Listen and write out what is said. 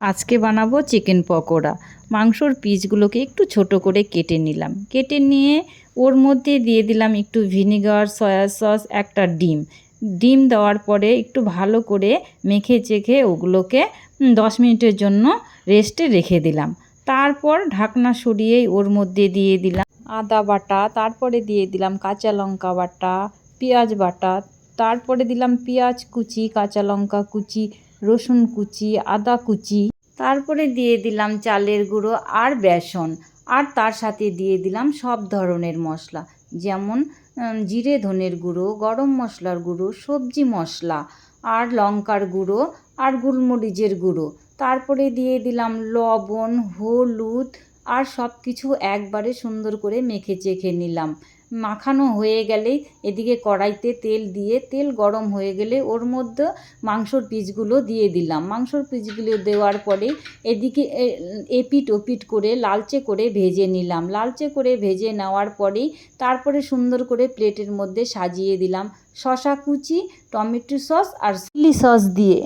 আজকে বানাবো চিকেন পকোড়া। মাংসর পিসগুলোকে একটু ছোট করে কেটে নিলাম। কেটে নিয়ে ওর মধ্যে দিয়ে দিলাম একটু ভিনেগার, সয়া সস, একটা ডিম। ডিম দেওয়ার পরে একটু ভালো করে মেখে চেখে ওগুলোকে 10 মিনিটের জন্য রেস্টে রেখে দিলাম। তারপর ঢাকনা সরিয়ে ওর মধ্যে দিয়ে দিলাম আদা বাটা, তারপরে দিয়ে দিলাম কাঁচা লঙ্কা বাটা, পেঁয়াজ বাটা, তারপরে দিলাম পেঁয়াজ কুচি, কাঁচা লঙ্কা কুচি, রসুন কুচি, আদা কুচি, তারপরে দিয়ে দিলাম চালের গুঁড়ো আর বেসন। আর তার সাথে দিয়ে দিলাম সব ধরনের মশলা, যেমন জিরে ধনের গুঁড়ো, গরম মশলার গুঁড়ো, সবজি মশলা, আর লঙ্কার গুঁড়ো আর গোলমরিচের গুঁড়ো। তারপরে দিয়ে দিলাম লবণ, হলুদ, আর সব কিছু একবারে সুন্দর করে মেখে চেখে নিলাম। মাখানো হয়ে গেলেই এদিকে কড়াইতে তেল দিয়ে, তেল গরম হয়ে গেলে ওর মধ্যে মাংসর পিসগুলো দিয়ে দিলাম। মাংসর পিসগুলো দেওয়ার পরে এদিকে এপিট ওপিট করে লালচে করে ভেজে নিলাম। লালচে করে ভেজে নেওয়ার পরেই তারপরে সুন্দর করে প্লেটের মধ্যে সাজিয়ে দিলাম শসা কুচি, টমেটো সস আর চিলি সস দিয়ে।